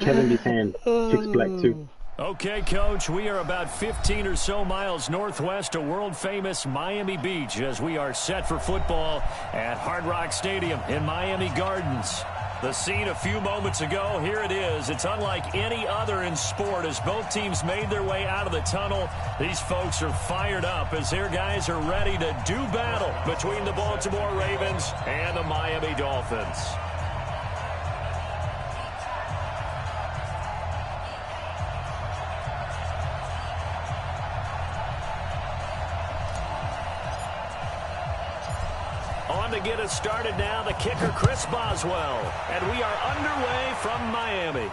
Kevin Buchanan, kicks black too. Okay, Coach, we are about 15 or so miles northwest of world-famous Miami Beach as we are set for football at Hard Rock Stadium in Miami Gardens. The scene a few moments ago, here it is. It's unlike any other in sport as both teams made their way out of the tunnel. These folks are fired up as their guys are ready to do battle between the Baltimore Ravens and the Miami Dolphins. On to get us started now, the kicker, Chris Boswell. And we are underway from Miami.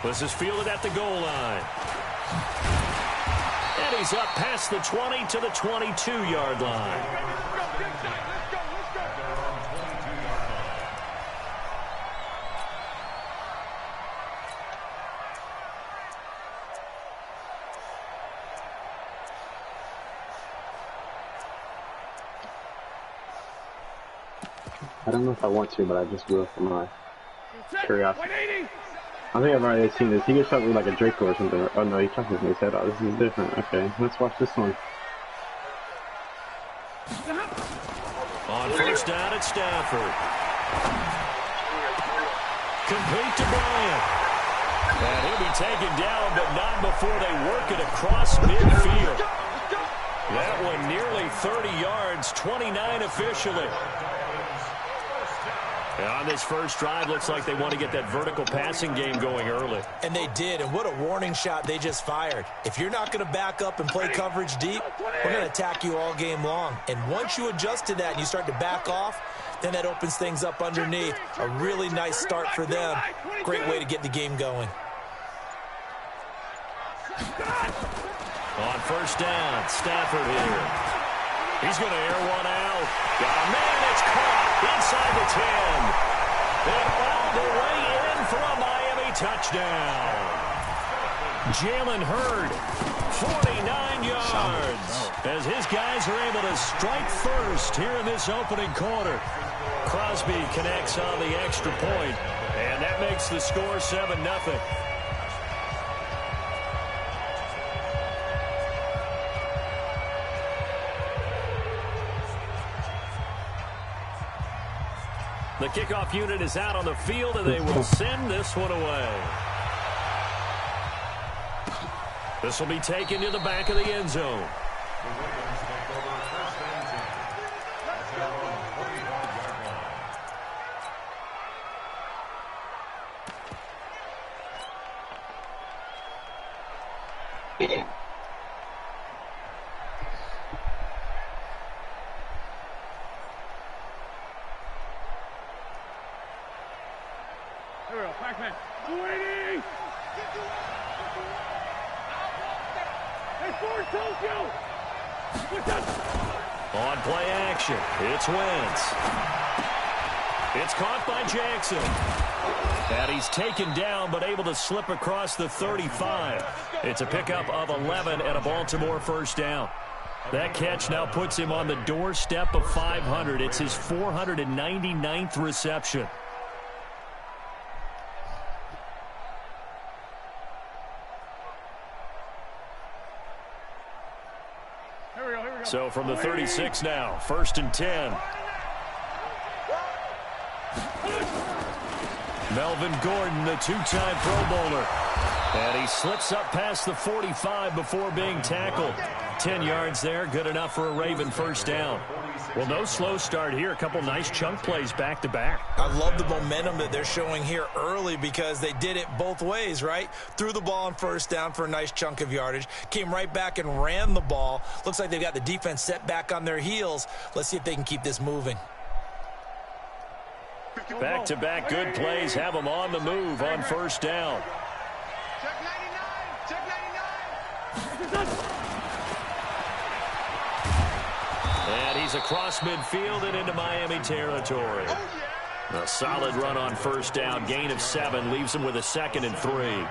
This is fielded at the goal line. And he's up past the 20 to the 22-yard line. I don't know if I want to, but I just will for my curiosity. I think I've already seen this. He gets shot with like a Draco or something. Oh no, he chucks his head out. This is different. Okay, let's watch this one. On first down at Stafford. Complete to Bryant. And he'll be taken down, but not before they work it across midfield. That one nearly 30 yards, 29 officially. And on this first drive, looks like they want to get that vertical passing game going early. And they did, and what a warning shot they just fired. If you're not going to back up and play coverage deep, we're going to attack you all game long. And once you adjust to that and you start to back off, then that opens things up underneath. A really nice start for them. Great way to get the game going. On first down, Stafford here. He's going to air one out. Got a man, it's caught inside the 10. And all the way in for a Miami touchdown. Jalen Hurd, 49 yards. As his guys are able to strike first here in this opening quarter. Crosby connects on the extra point, and that makes the score 7-0. The kickoff unit is out on the field, and they will send this one away. This will be taken to the back of the end zone. On play action, it's Wentz. It's caught by Jackson. And he's taken down, but able to slip across the 35. It's a pickup of 11 and a Baltimore first down. That catch now puts him on the doorstep of 500. It's his 499th reception. So from the 36 now, 1st and 10. Melvin Gordon, the two-time Pro Bowler. And he slips up past the 45 before being tackled. 10 yards there, good enough for a Raven first down. Well, no slow start here. A couple nice chunk plays back-to-back. I love the momentum that they're showing here early because they did it both ways, right? Threw the ball on first down for a nice chunk of yardage. Came right back and ran the ball. Looks like they've got the defense set back on their heels. Let's see if they can keep this moving. Back-to-back good plays have them on the move on first down. Check 99. Check 99. And he's across midfield and into Miami territory. A solid run on first down. Gain of 7 leaves him with a 2nd and 3.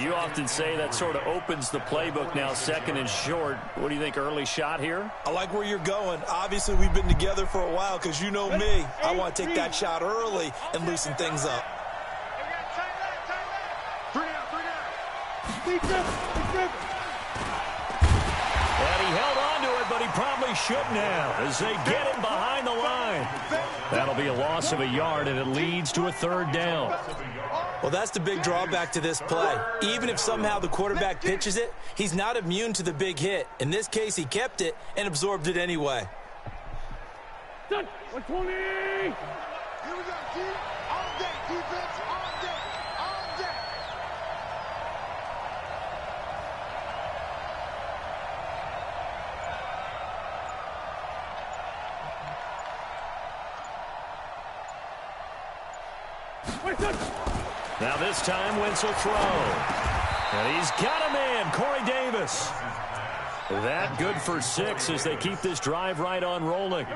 You often say that sort of opens the playbook now, 2nd and short. What do you think, early shot here? I like where you're going. Obviously, we've been together for a while because you know me. I want to take that shot early and loosen things up. And he held on to it, but he probably shouldn't have as they get him behind the line. That'll be a loss of a yard, and it leads to a third down. Well, that's the big drawback to this play. Even if somehow the quarterback pitches it, he's not immune to the big hit. In this case, he kept it and absorbed it anyway. 120! Here we go, team. All day, defense, all day, all day. Now this time, Wentz will throw. And he's got a man, Corey Davis. That good for 6 as they keep this drive right on rolling.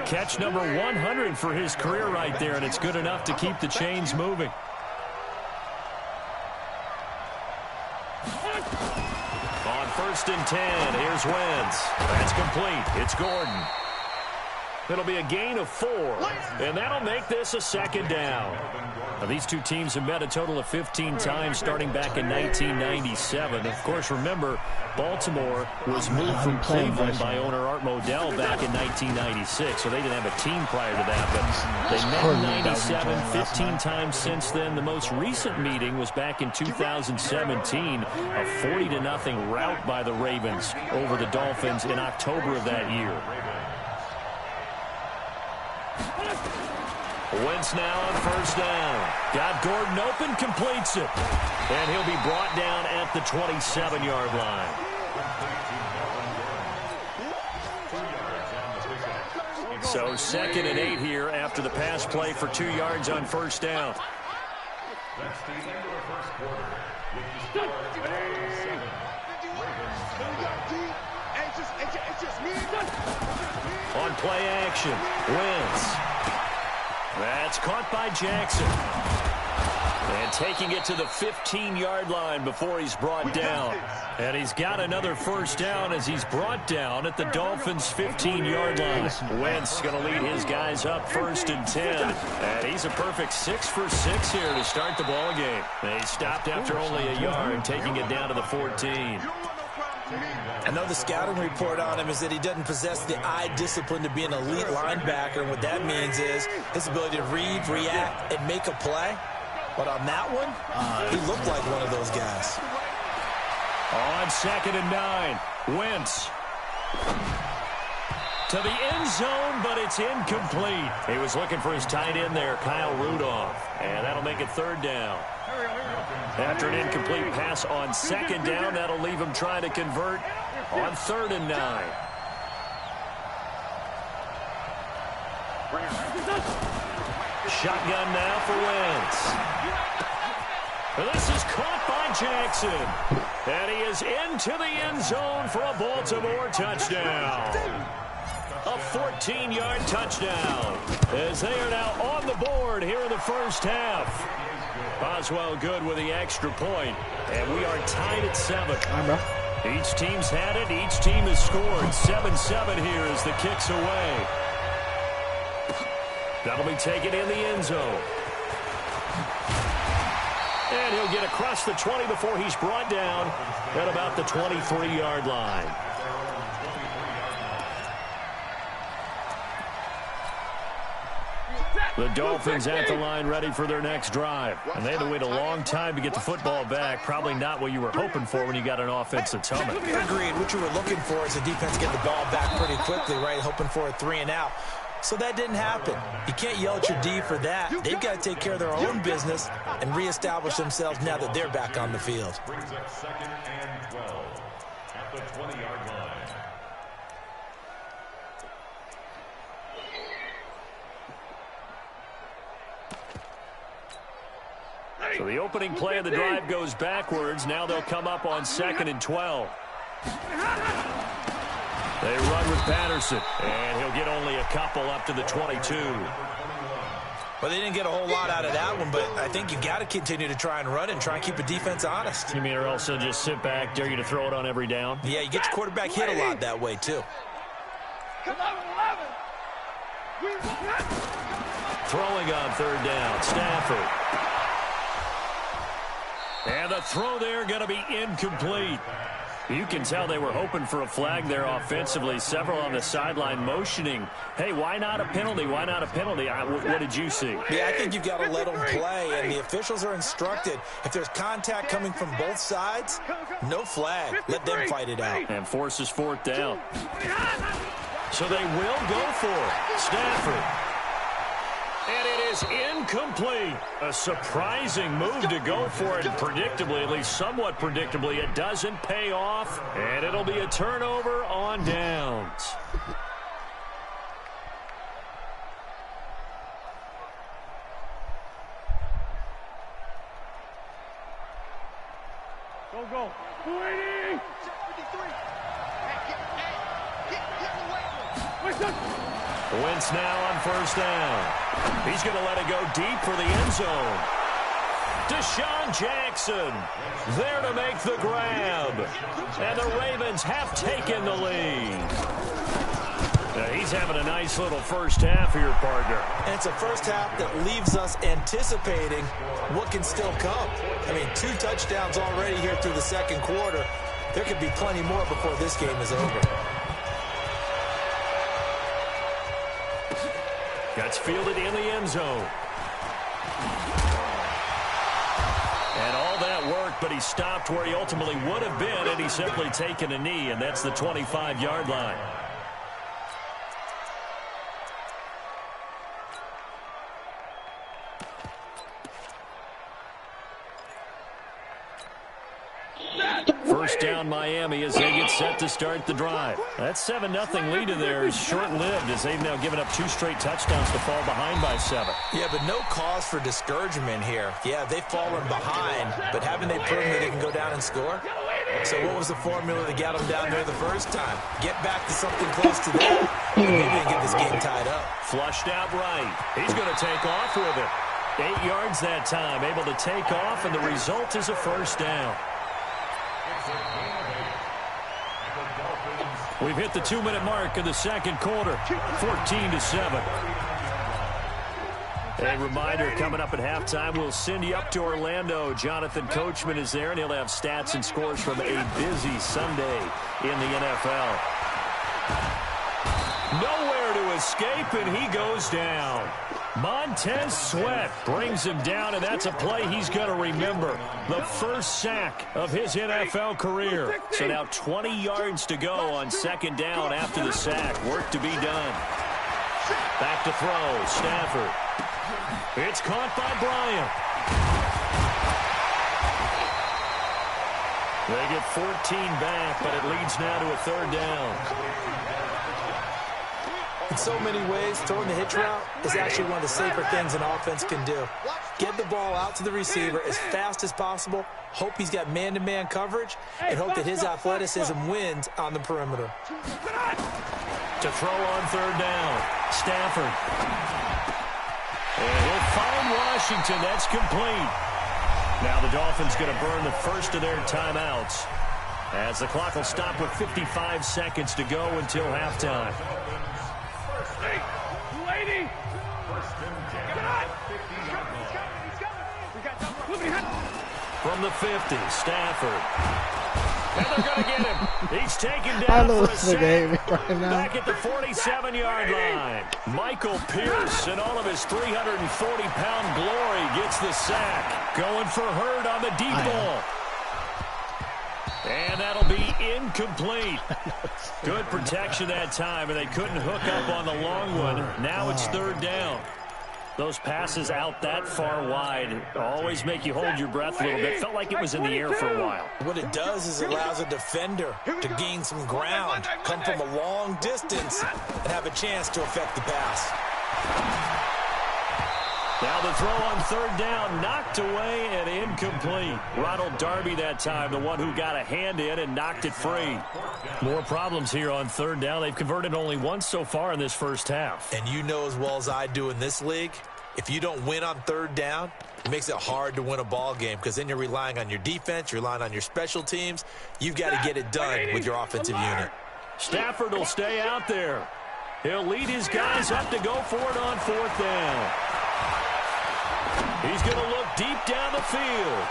Catch number 100 for his career right there, and it's good enough to keep the chains moving. On 1st and 10, here's Wentz. That's complete. It's Gordon. It'll be a gain of 4, and that'll make this a 2nd down. Now, these two teams have met a total of 15 times starting back in 1997. Of course, remember, Baltimore was moved from Cleveland by owner Art Modell back in 1996, so they didn't have a team prior to that. But they met in 97, 15 times since then. The most recent meeting was back in 2017, a 40-0 rout by the Ravens over the Dolphins in October of that year. Wentz now on 1st down. Got Gordon open, completes it. And he'll be brought down at the 27-yard line. So 2nd and 8 here after the pass play for 2 yards on 1st down. On play action, Wentz. That's caught by Jackson. And taking it to the 15-yard line before he's brought down. And he's got another 1st down as he's brought down at the Dolphins' 15-yard line. Wentz going to lead his guys up 1st and 10. And he's a perfect 6 for 6 here to start the ball game. And he stopped after only a yard, taking it down to the 14. I know the scouting report on him is that he doesn't possess the eye discipline to be an elite linebacker. And what that means is his ability to read, react, and make a play. But on that one, he looked like one of those guys. On 2nd and 9, Wentz. To the end zone, but it's incomplete. He was looking for his tight end there, Kyle Rudolph. And that'll make it 3rd down. After an incomplete pass on 2nd down, that'll leave him trying to convert on 3rd and 9. Shotgun now for Wentz. This is caught by Jackson. And he is into the end zone for a Baltimore touchdown. A 14-yard touchdown as they are now on the board here in the 1st half. Boswell good with the extra point, and we are tied at 7. Each team's had it. Each team has scored. 7-7 here as the kick's away. That'll be taken in the end zone. And he'll get across the 20 before he's brought down at about the 23-yard line. The Dolphins at the line ready for their next drive. And they had to wait a long time to get the football back. Probably not what you were hoping for when you got an offense that's humming. Agreed. What you were looking for is the defense getting the ball back pretty quickly, right? Hoping for a 3 and out. So that didn't happen. You can't yell at your D for that. They've got to take care of their own business and reestablish themselves now that they're back on the field. Brings up 2nd and 12 at the 20-yard line. So the opening play of the drive goes backwards. Now they'll come up on 2nd and 12. They run with Patterson, and he'll get only a couple up to the 22. Well, they didn't get a whole lot out of that one, but I think you got to continue to try and run and try and keep a defense honest. You mean or else they'll just sit back, dare you to throw it on every down? Yeah, you get your quarterback hit a lot that way, too. Throwing on 3rd down, Stafford. And the throw there going to be incomplete. You can tell they were hoping for a flag there offensively. Several on the sideline motioning, hey, why not a penalty? Why not a penalty? What did you see? Yeah, I think you've got to let them play, and the officials are instructed. If there's contact coming from both sides, no flag. Let them fight it out. And forces fourth down. So they will go for it. Stafford. And it is incomplete. A surprising move to go for it. Predictably, at least somewhat predictably, it doesn't pay off. And it'll be a turnover on downs. Go. 280. Wentz now on first down. He's going to let it go deep for the end zone. Deshaun Jackson there to make the grab. And the Ravens have taken the lead. Now he's having a nice little first half here, partner. And it's a first half that leaves us anticipating what can still come. I mean, 2 touchdowns already here through the second quarter. There could be plenty more before this game is over. Gets fielded in the end zone. And all that worked, but he stopped where he ultimately would have been, and he's simply taken a knee, and that's the 25-yard line. First down Miami as they get set to start the drive. That 7-0 lead in there is short-lived as they've now given up 2 straight touchdowns to fall behind by 7. Yeah, but no cause for discouragement here. Yeah, they've fallen behind, but haven't they proven that they can go down and score? So what was the formula to get them down there the first time? Get back to something close to that, and maybe they get this game tied up. Flushed out right. He's going to take off with it. 8 yards that time, able to take off, and the result is a first down. We've hit the 2-minute mark of the second quarter, 14-7. A reminder, coming up at halftime, we'll send you up to Orlando. Jonathan Coachman is there, and he'll have stats and scores from a busy Sunday in the NFL. Nowhere to escape, and he goes down. Montez Sweat brings him down, and that's a play he's going to remember. The first sack of his NFL career. So now 20 yards to go on second down after the sack. Work to be done. Back to throw. Stafford. It's caught by Bryant. They get 14 back, but it leads now to a third down. In so many ways, throwing the hitch route is actually one of the safer things an offense can do. Get the ball out to the receiver as fast as possible, hope he's got man-to-man coverage, and hope that his athleticism wins on the perimeter. To throw on third down, Stafford. And he'll find Washington. That's complete. Now the Dolphins going to burn the first of their timeouts as the clock will stop with 55 seconds to go until halftime. From the 50, Stafford. And they're going to get him. He's taken down for a sack. Back at the 47-yard line. Michael Pierce and all of his 340-pound glory gets the sack. Going for Hurd on the deep ball. And that'll be incomplete. Good protection that time, and they couldn't hook up on the long one. Now it's third down. Those passes out that far wide always make you hold your breath a little bit. Felt like it was in the air for a while. What it does is it allows a defender to gain some ground, come from a long distance, and have a chance to affect the pass. Now the throw on third down, knocked away and incomplete. Ronald Darby that time, the one who got a hand in and knocked it free. More problems here on third down. They've converted only once so far in this first half. And you know as well as I do in this league, if you don't win on third down, it makes it hard to win a ball game because then you're relying on your defense, you're relying on your special teams. You've got to get it done with your offensive unit. Stafford will stay out there. He'll lead his guys up to go for it on fourth down. He's going to look deep down the field.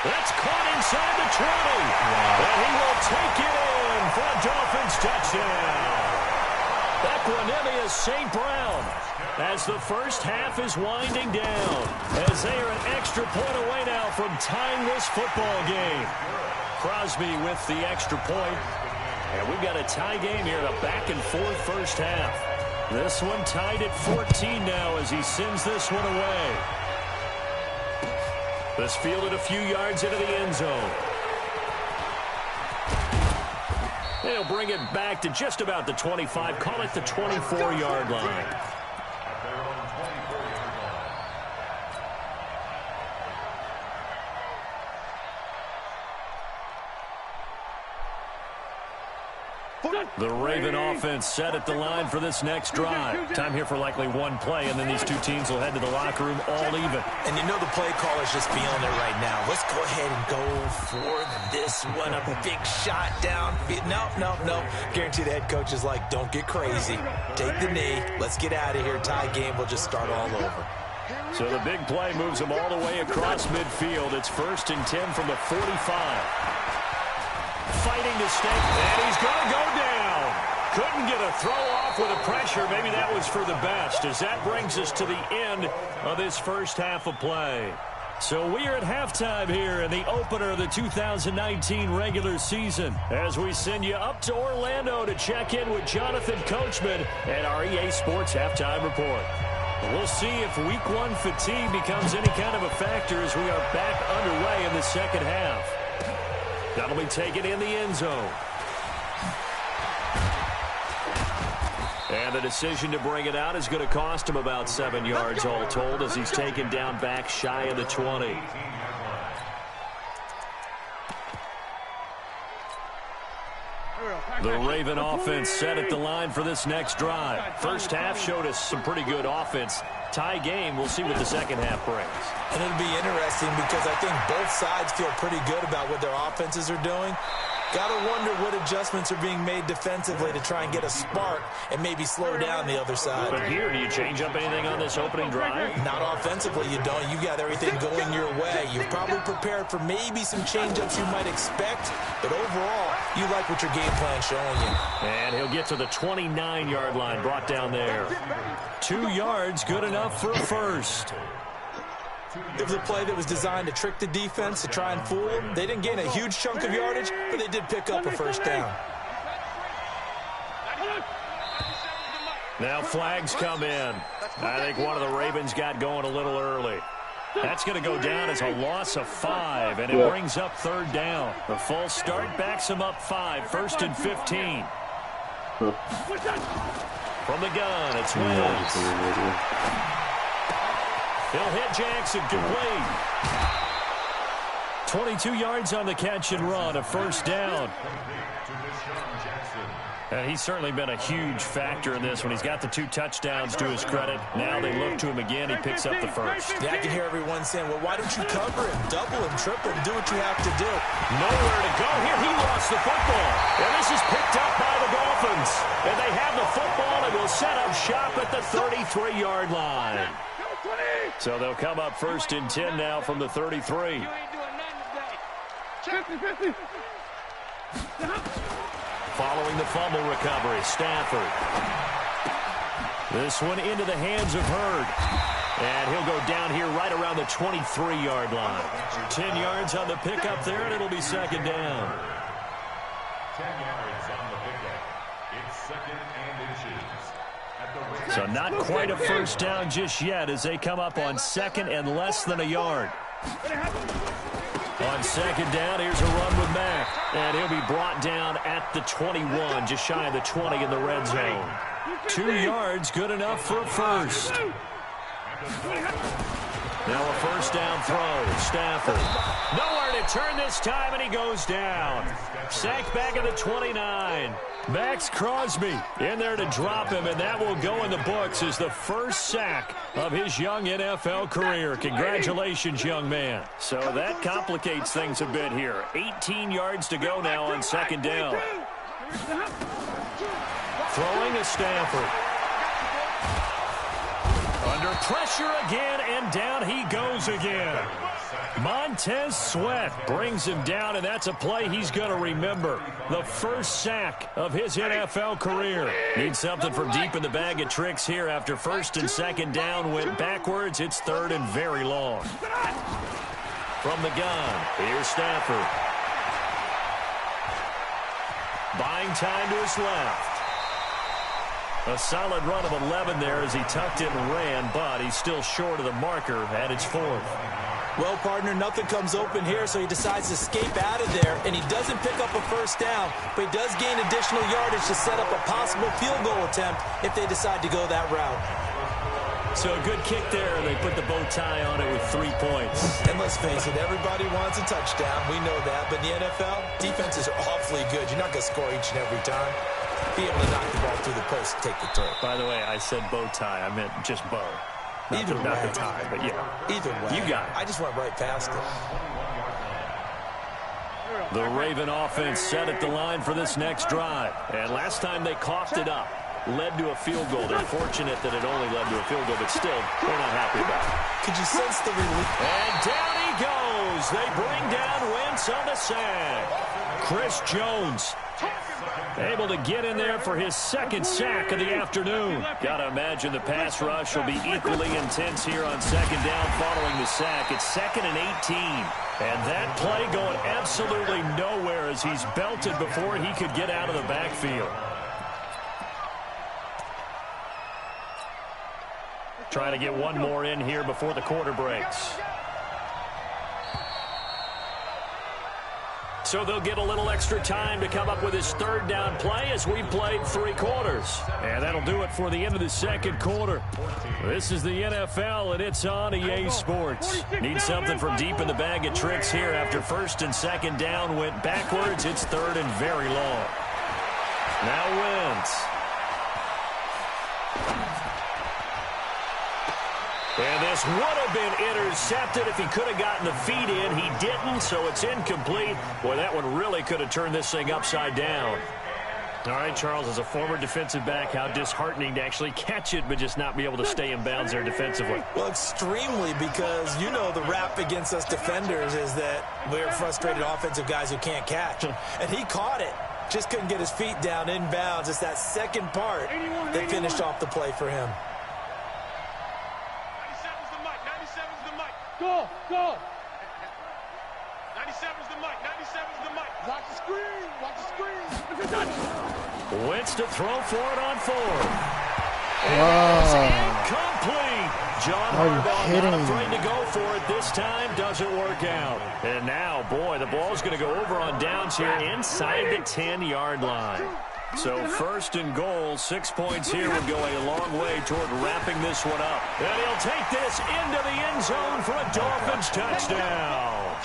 That's caught inside the 20. Wow. And he will take it in for a Dolphins touchdown. Equanimous St. Brown as the first half is winding down, as they are an extra point away now from tying this football game. Crosby with the extra point. And we've got a tie game here in a back-and-forth first half. This one tied at 14 now as he sends this one away. This fielded a few yards into the end zone. They'll bring it back to just about the 25. Call it the 24-yard line. The Raven offense set at the line for this next drive. Time here for likely one play, and then these two teams will head to the locker room all even. And you know the play caller's just feeling it right now. Let's go ahead and go for this one. A big shot down. No. Guarantee the head coach is like, don't get crazy. Take the knee. Let's get out of here. Tie game. We'll just start all over. So the big play moves them all the way across midfield. It's 1st and 10 from the 45. Fighting to stay, and he's going to go down. Couldn't get a throw off with the pressure. Maybe that was for the best, as that brings us to the end of this first half of play. So we are at halftime here in the opener of the 2019 regular season, as we send you up to Orlando to check in with Jonathan Coachman and our EA Sports Halftime Report. We'll see if Week 1 fatigue becomes any kind of a factor as we are back underway in the second half. That'll be taken in the end zone. And the decision to bring it out is going to cost him about 7 yards all told, as he's taken down back shy of the 20. The Raven offense set at the line for this next drive. First half showed us some pretty good offense. Tie game, we'll see what the second half brings. And it'll be interesting because I think both sides feel pretty good about what their offenses are doing. Got to wonder what adjustments are being made defensively to try and get a spark and maybe slow down the other side. But here, do you change up anything on this opening drive? Not offensively, you don't. You got everything going your way. You've probably prepared for maybe some change-ups you might expect, but overall, you like what your game plan's showing you. And he'll get to the 29-yard line, brought down there. 2 yards, good enough for a first. It was a play that was designed to trick the defense, to try and fool them. They didn't gain a huge chunk of yardage, but they did pick up a first down. Now flags come in. I think one of the Ravens got going a little early. That's going to go down as a loss of 5, and it brings up 3rd down. The false start backs him up 5, 1st and 15. From the gun, it's Wills. He'll hit Jackson, complete. 22 yards on the catch and run, a first down. And he's certainly been a huge factor in this one. He's got the 2 touchdowns to his credit. Now they look to him again. He picks up the first. Yeah, I can hear everyone saying, well, why don't you cover him, double him, triple him, do what you have to do. Nowhere to go here. He lost the football. And this is picked up by the Dolphins. And they have the football and will set up shop at the 33-yard line. So they'll come up 1st and 10 now from the 33. Following the fumble recovery, Stafford. This one into the hands of Hurd. And he'll go down here right around the 23-yard line. 10 yards on the pickup there, and it'll be 2nd down. 10 yards on the pickup. It's 2nd and inches. So not quite a first down just yet as they come up on 2nd and less than a yard. On 2nd down, here's a run with Mack. And he'll be brought down at the 21, just shy of the 20 in the red zone. 2 yards, good enough for a first. Now a first down throw. Stafford. Nowhere to turn this time, and he goes down. Sacked back at the 29. Max Crosby in there to drop him, and that will go in the books as the first sack of his young NFL career. Congratulations, young man. So that complicates things a bit here. 18 yards to go now on 2nd down. Throwing to Stafford. Under pressure again, and down he goes again. Montez Sweat brings him down, and that's a play he's going to remember. The first sack of his NFL career. Needs something from deep in the bag of tricks here after first and second down went backwards. It's third and very long. From the gun, here's Stafford. Buying time to his left. A solid run of 11 there as he tucked it and ran, but he's still short of the marker at its fourth. Well, partner, nothing comes open here, so he decides to escape out of there, and he doesn't pick up a first down, but he does gain additional yardage to set up a possible field goal attempt if they decide to go that route. So a good kick there. They put the bow tie on it with 3 points. And let's face it, everybody wants a touchdown. We know that, but in the NFL, defenses are awfully good. You're not going to score each and every time. Be able to knock the ball through the post and take the throw. By the way, I said bow tie. I meant just bow. Not the tie, but yeah. Either way. You got it. I just went right past it. The Raven offense set at the line for this next drive. And last time they coughed it up, led to a field goal. They're fortunate that it only led to a field goal, but still, they're not happy about it. Could you sense the relief? And down he goes. They bring down Wentz on the sack. Chris Jones able to get in there for his second sack of the afternoon. Got to imagine the pass rush will be equally intense here on second down following the sack. It's 2nd and 18. And that play going absolutely nowhere as he's belted before he could get out of the backfield. Trying to get one more in here before the quarter breaks. So they'll get a little extra time to come up with his third down play as we've played 3 quarters. And that'll do it for the end of the second quarter. This is the NFL, and it's on EA Sports. Need something from deep in the bag of tricks here after first and second down went backwards. It's third and very long. Now Wentz. And this would have been intercepted if he could have gotten the feet in. He didn't, so it's incomplete. Boy, that one really could have turned this thing upside down. All right, Charles, as a former defensive back, how disheartening to actually catch it but just not be able to stay in bounds there defensively. Well, extremely, because you know the rap against us defenders is that we're frustrated offensive guys who can't catch. And he caught it. Just couldn't get his feet down in bounds. It's that second part that finished off the play for him. Go, go. 97's the mic, 97's the mic. Watch the screen, watch the screen. Wentz to throw for it on 4. It's incomplete. John Harbaugh not afraid to go for it this time. Doesn't work out. And now, boy, the ball's going to go over on downs here inside the 10-yard line. So first and goal, 6 points here would go a long way toward wrapping this one up. And he'll take this into the end zone for a Dolphins touchdown.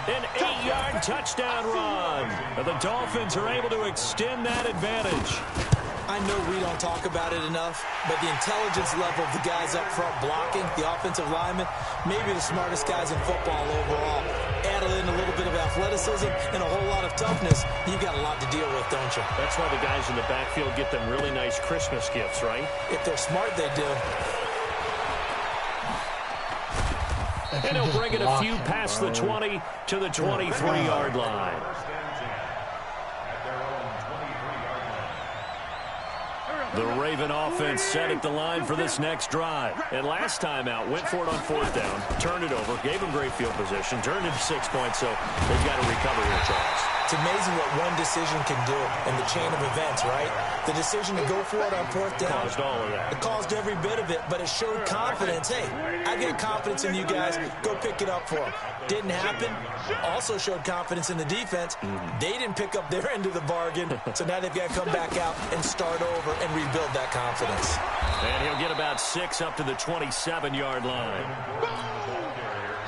An 8-yard touchdown run. And the Dolphins are able to extend that advantage. I know we don't talk about it enough, but the intelligence level of the guys up front blocking, the offensive linemen, maybe the smartest guys in football overall. Add in a little bit of athleticism and a whole lot of toughness, you got a lot to deal with, don't you? That's why the guys in the backfield get them really nice Christmas gifts, right? If they're smart, they do. And he'll bring it a few past the 20 to the 23-yard line. The Raven offense set at the line for this next drive. And last time out, went for it on 4th down, turned it over, gave them great field position, turned into 6 points, so they've got to recover here, Charles. It's amazing what one decision can do in the chain of events, right? The decision to go for it on 4th down. Caused all of that. It caused every bit of it, but it showed confidence. Hey, I get confidence in you guys. Go pick it up for them. Didn't happen. Also showed confidence in the defense. They didn't pick up their end of the bargain, so now they've got to come back out and start over and rebuild that confidence. And he'll get about 6 up to the 27-yard line.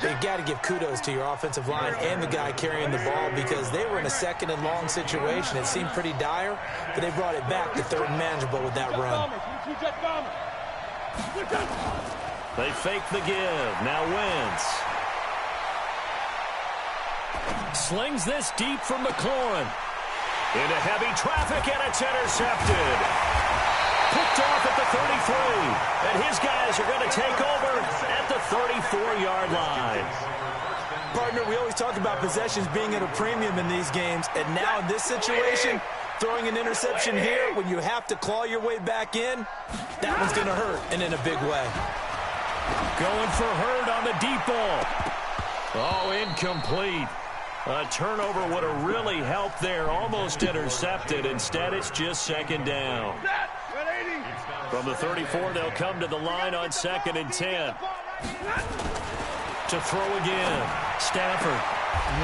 You got to give kudos to your offensive line and the guy carrying the ball because they were in a 2nd and long situation. It seemed pretty dire, but they brought it back to 3rd and manageable with that run. They fake the give. Now Wentz. Slings this deep from McLaurin. Into heavy traffic, and it's intercepted. Picked off at the 33. And his guys are going to take over at the 34-yard line. Partner, we always talk about possessions being at a premium in these games. And now in this situation, throwing an interception here when you have to claw your way back in, that one's going to hurt, and in a big way. Going for Hurd on the deep ball. Oh, incomplete. A turnover would have really helped there. Almost intercepted. Instead, it's just second down. From the 34, they'll come to the line on 2nd and 10. To throw again. Stafford.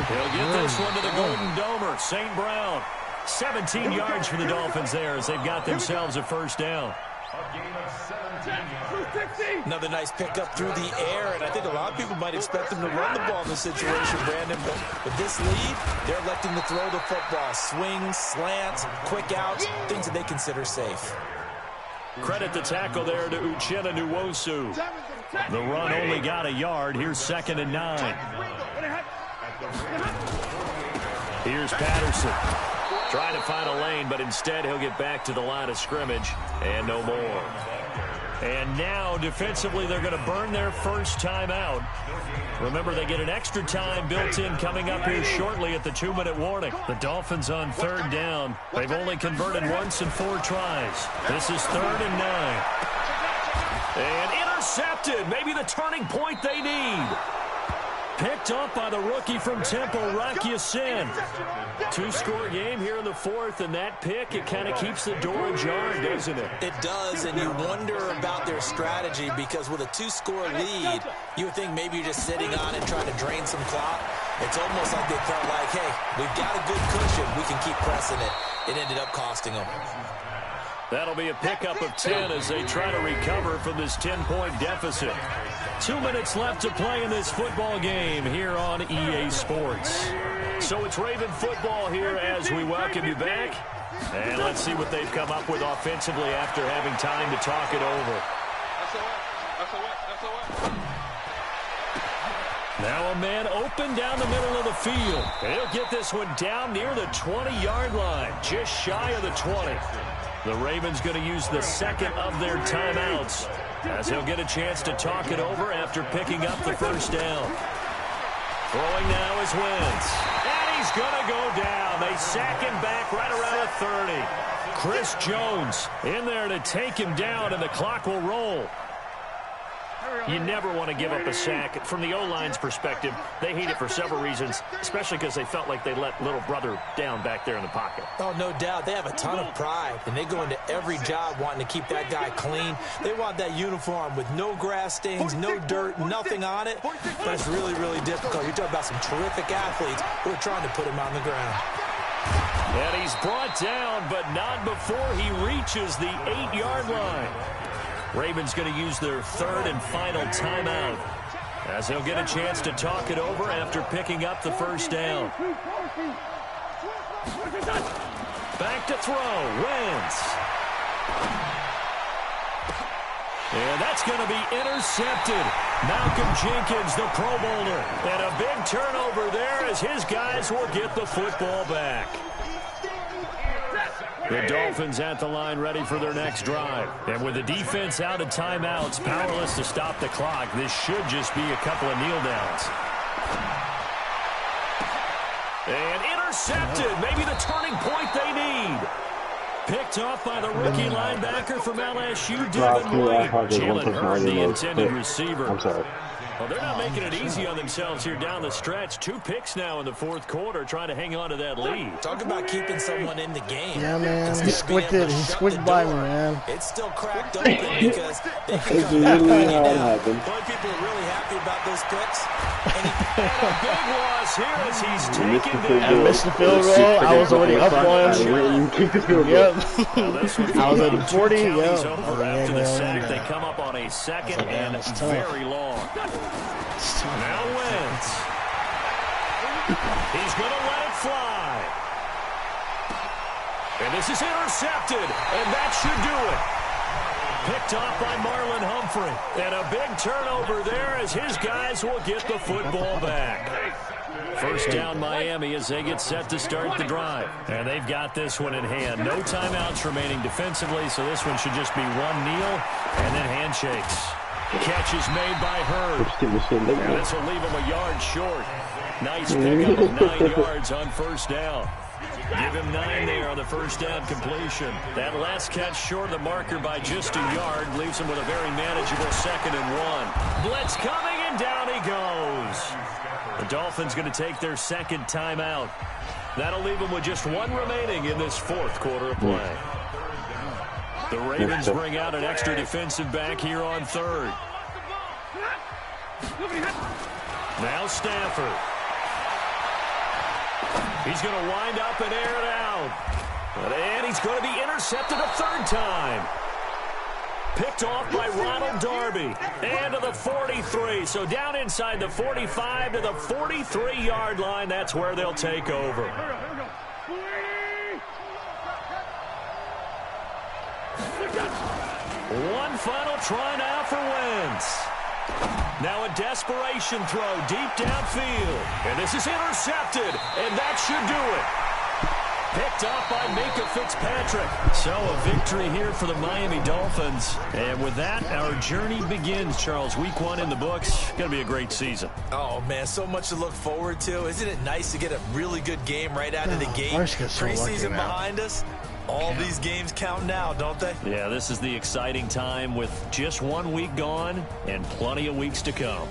He'll get this one to the Golden Domer. St. Brown. 17 yards for the Dolphins there as they've got themselves a first down. Another nice pickup through the air, and I think a lot of people might expect them to run the ball in this situation, Brandon, but with this lead, they're electing to throw the football. Swings, slants, quick outs, things that they consider safe. Credit the tackle there to Uchenna Nwosu. The run only got a yard. Here's 2nd and 9. Here's Patterson. Trying to find a lane, but instead he'll get back to the line of scrimmage and no more. And now, defensively, they're going to burn their first timeout. Remember, they get an extra time built in coming up here shortly at the 2-minute warning. The Dolphins on 3rd down. They've only converted once in 4 tries. This is 3rd and 9. And intercepted. Maybe the turning point they need. Picked up by the rookie from Temple, Rocky Sin. 2-score game here in the 4th, and that pick, it kind of keeps the door ajar, doesn't it? It does, and you wonder about their strategy because with a 2-score lead, you would think maybe you're just sitting on it trying to drain some clock. It's almost like they felt like, hey, we've got a good cushion. We can keep pressing it. It ended up costing them. That'll be a pickup of 10 as they try to recover from this 10-point deficit. 2 minutes left to play in this football game here on EA Sports. So it's Raven football here as we welcome you back. And let's see what they've come up with offensively after having time to talk it over. Now a man open down the middle of the field. He'll get this one down near the 20-yard line, just shy of the 20. The Ravens going to use the 2nd of their timeouts as he'll get a chance to talk it over after picking up the first down. Throwing now is Wentz. And he's going to go down. They sack him back right around the 30. Chris Jones in there to take him down, and the clock will roll. You never want to give up a sack. From the O-line's perspective, they hate it for several reasons, especially because they felt like they let little brother down back there in the pocket. Oh, no doubt. They have a ton of pride, and they go into every job wanting to keep that guy clean. They want that uniform with no grass stains, no dirt, nothing on it. But it's really, really difficult. You're talking about some terrific athletes who are trying to put him on the ground. And he's brought down, but not before he reaches the 8-yard line. Ravens going to use their 3rd and final timeout as they'll get a chance to talk it over after picking up the first down. Back to throw. Wentz. And that's going to be intercepted. Malcolm Jenkins, the Pro Bowler. And a big turnover there as his guys will get the football back. The Dolphins at the line ready for their next drive. And with the defense out of timeouts, powerless to stop the clock, this should just be a couple of kneel downs. And intercepted. Maybe the turning point they need. Picked off by the rookie linebacker from LSU, Devin White. Jalen Hurd, the intended receiver. I'm sorry. Well, they're not making it easy on themselves here down the stretch. 2 picks now in the 4th quarter, trying to hang on to that lead. Talk about keeping someone in the game. Yeah, man. He squished by me, man. It's still cracked open because they can come back down. Boy, people are really happy about those picks. And a big loss here as he's taken down. I missed the field goal. I was already up one. Yep. I was at 40. Yep. After the sack, they come up on a 2nd and very long. Now Wentz. He's going to let it fly. And this is intercepted, and that should do it. Picked off by Marlon Humphrey. And a big turnover there as his guys will get the football back. First down Miami as they get set to start the drive. And they've got this one in hand. No timeouts remaining defensively, so this one should just be one kneel and then handshakes. Catch is made by Hurd. And this will leave him a yard short. Nice pickup of 9 yards on first down. Give him 9 there on the first down completion. That last catch short of the marker by just a yard leaves him with a very manageable 2nd and 1. Blitz coming, and down he goes. The Dolphins going to take their second timeout. That'll leave them with just 1 remaining in this 4th quarter of play. The Ravens bring out an extra defensive back here on 3rd. Now Stafford. He's going to wind up and air it out. And he's going to be intercepted a 3rd time. Picked off by Ronald Darby. And to the 43. So down inside the 45 to the 43-yard line. That's where they'll take over. One final try now for Wentz. Now a desperation throw deep downfield. And this is intercepted. And that should do it. Picked off by Minkah Fitzpatrick. So a victory here for the Miami Dolphins. And with that, our journey begins, Charles. Week 1 in the books. Going to be a great season. Oh, man, so much to look forward to. Isn't it nice to get a really good game right out of the gate? Preseason behind us. All these games count now, don't they? Yeah, this is the exciting time with just 1 week gone and plenty of weeks to come.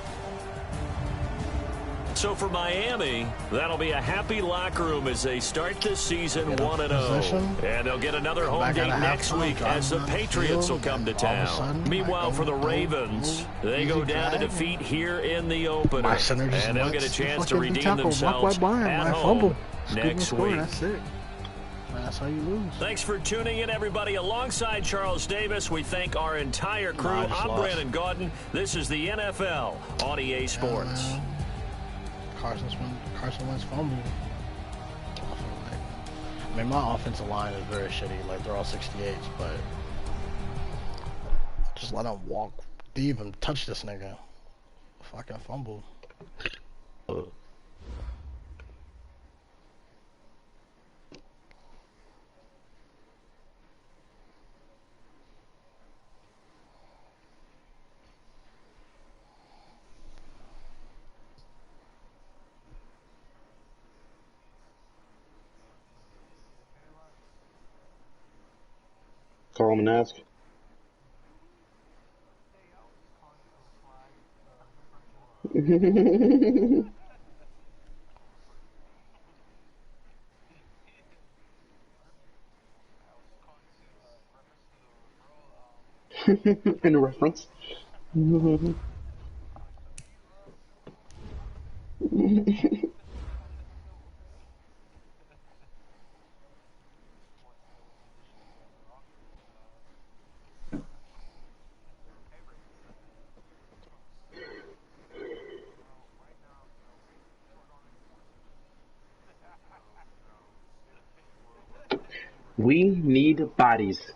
So for Miami, that'll be a happy locker room as they start this season 1-0. And they'll get another home game next week as the Patriots will come to town. Meanwhile, for the Ravens, they go down to defeat here in the opener. And they'll get a chance to redeem themselves at home next week. That's it. That's how you lose. Thanks for tuning in, everybody. Alongside Charles Davis, we thank our entire crew. I'm Brandon Gaudin. This is the NFL on EA Sports. Carson Wentz fumble. I mean, my offensive line is very shitty. Like, they're all 68s, but just let him walk deep and touch this nigga. Fucking fumble. Call him and ask. In a reference. We need bodies.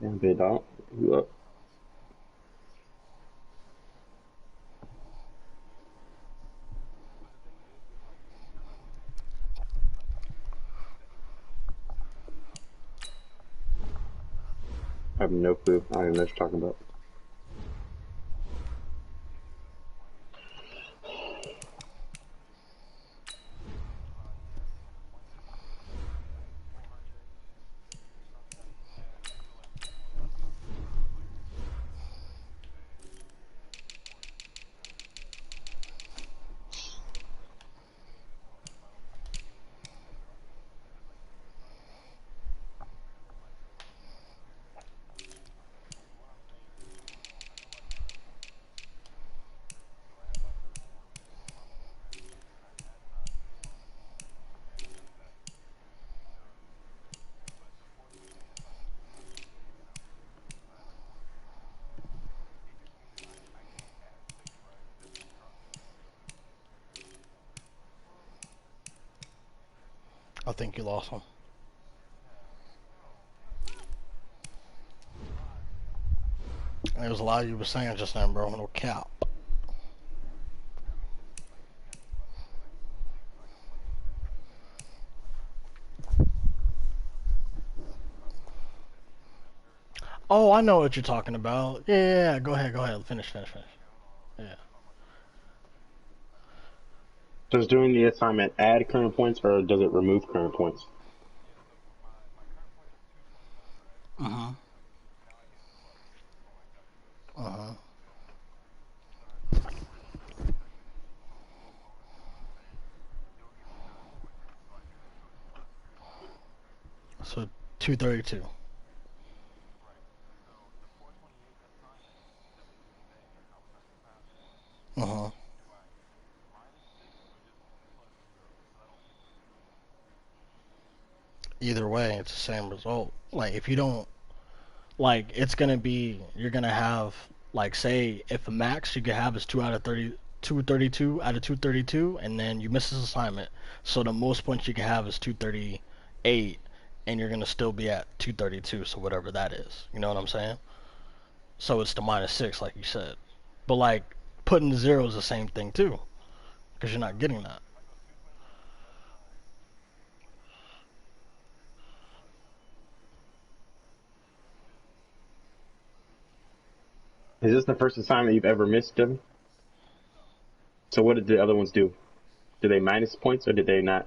Ja, beda. Ja. have no clue. I don't even know what you're talking about. I think you lost him. There was a lot you were saying just now, bro. No cap. Oh, I know what you're talking about. Yeah. Go ahead. Finish. Yeah. Does doing the assignment add current points or does it remove current points? Uh-huh. Uh-huh. So 232. Uh-huh. Either way, it's the same result. Like, if you don't, like, it's gonna be, you're gonna have, like, say, if the max you could have is 2 out of 30, 232 out of 232, and then you miss this assignment, so the most points you can have is 238, and you're gonna still be at 232, so whatever that is. You know what I'm saying? So it's the -6, like you said. But, like, putting 0 is the same thing, too, because you're not getting that. Is this the first assignment you've ever missed, Devin? So what did the other ones do? Did they minus points or did they not?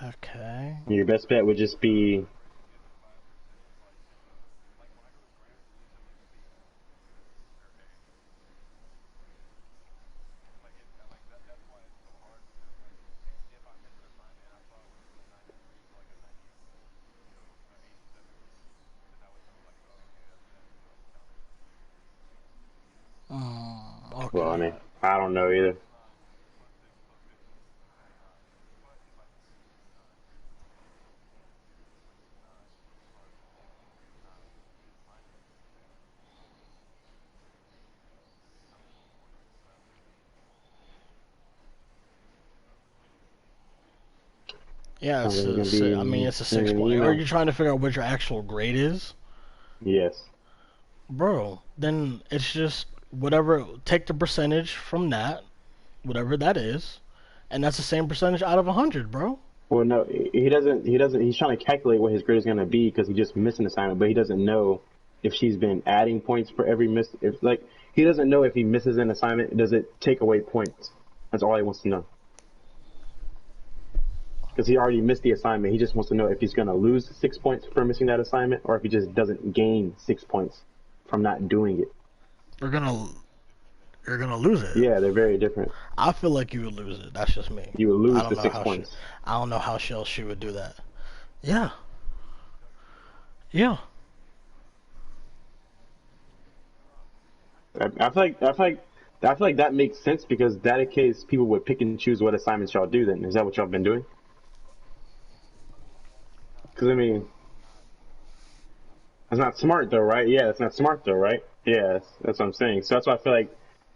Okay. Your best bet would just be... Okay. Well, I mean, I don't know either. Yeah, I it's think a, it's gonna I mean, be it's a in 6 an point. Are email. you trying to figure out what your actual grade is? Yes. Bro, then it's just whatever, take the percentage from that, whatever that is, and that's the same percentage out of 100, bro. Well, no, he doesn't. He doesn't. He's trying to calculate what his grade is going to be because he just missed an assignment, but he doesn't know if she's been adding points for every miss. If like he doesn't know if he misses an assignment, does it take away points? That's all he wants to know. Because he already missed the assignment, he just wants to know if he's going to lose 6 points for missing that assignment, or if he just doesn't gain 6 points from not doing it. You're gonna, you're gonna lose it. Yeah, they're very different. I feel like you would lose it. That's just me. You will I lose don't the know 6 how points. I don't know how she would do that. Yeah. Yeah. I feel like that makes sense because that case people would pick and choose what assignments y'all do. Then is that what y'all been doing? Because I mean, that's not smart though, right? Yeah, that's not smart though, right? Yeah, that's what I'm saying. So that's why I feel like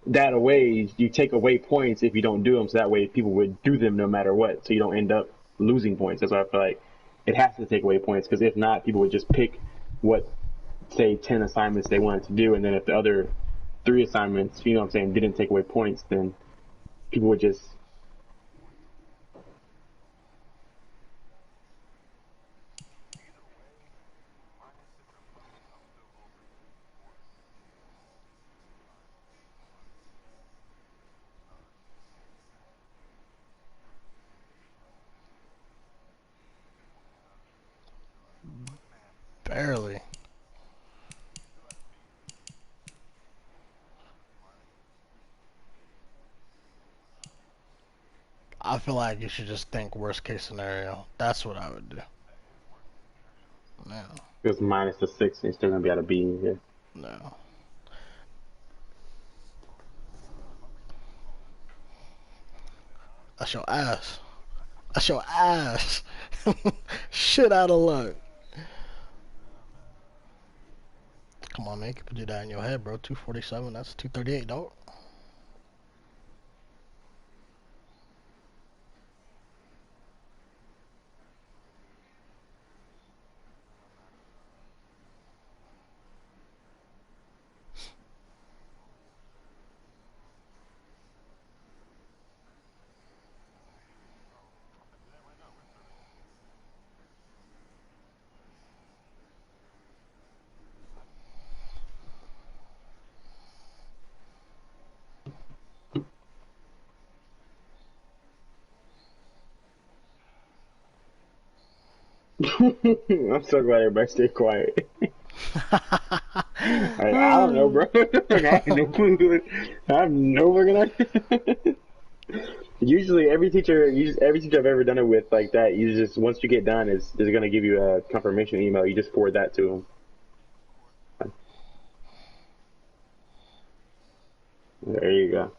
that away you take away points if you don't do them. So that way people would do them no matter what. So you don't end up losing points. That's why I feel like it has to take away points because if not, people would just pick what say 10 assignments they wanted to do, and then if the other 3 assignments, you know what I'm saying, didn't take away points, then people would just... I feel like you should just think worst case scenario. That's what I would do. No. It was minus the 6, and you're still gonna be able to be here. No. That's your ass. That's your ass. Shit out of luck. Come on, man. You can put that in your head, bro. 247. That's 238, dog. I'm so glad everybody stayed quiet. I don't know, bro. I have no clue. I have no fucking idea. Usually, every teacher I've ever done it with like that, you just once you get done, they're gonna give you a confirmation email. You just forward that to them. There you go.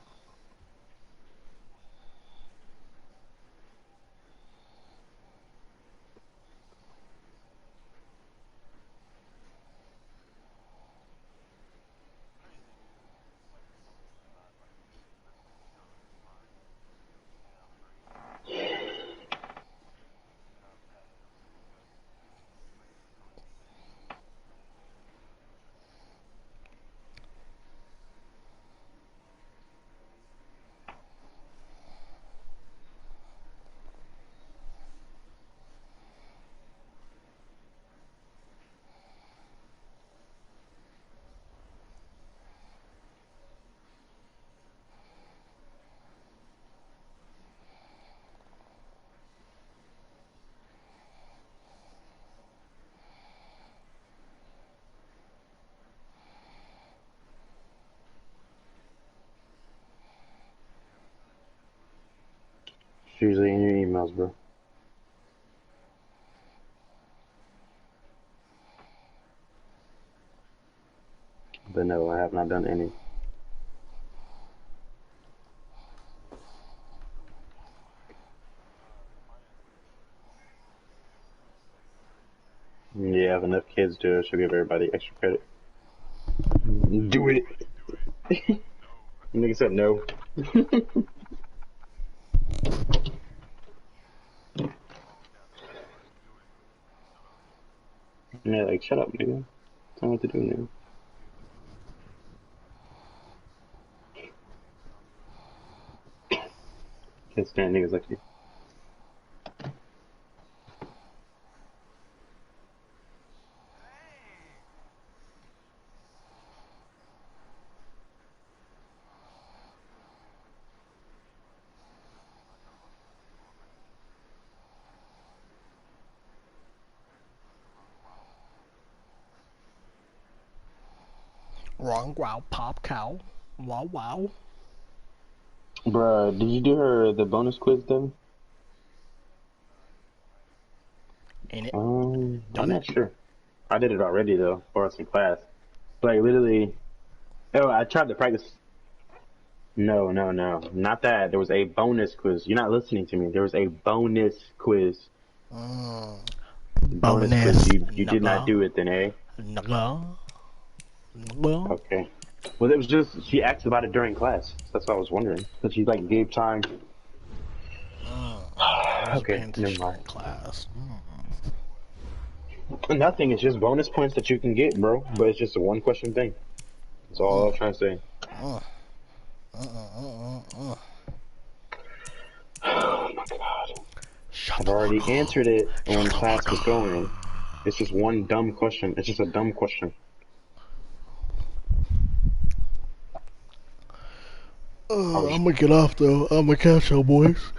It's usually in your emails, bro. But no, I have not done any. Yeah, if enough kids do it, she'll give everybody extra credit. Do it. Nigga said no. Yeah, like shut up, nigga. Tell me what to do, nigga. Can't stand niggas like you. Wrong wow, pop cow. Wow, wow. Bruh, did you do the bonus quiz, Devin? Ain't it? I'm Done not it? sure. I did it already though, for us in class. Like literally, oh, I tried to practice. No, not that. There was a bonus quiz. You're not listening to me. There was a bonus quiz. Bonus quiz. You did not do it then, eh? No. Okay. Well, it was just she asked about it during class. That's what I was wondering. But she like gave time. Okay, never mind. Class. Nothing. It's just bonus points that you can get, bro. But it's just a one question thing. That's all I was trying to say. Oh my god. I've already answered it when class was going. It's just one dumb question. It's just a dumb question. I'm gonna get off though. I'm gonna catch y'all, boys.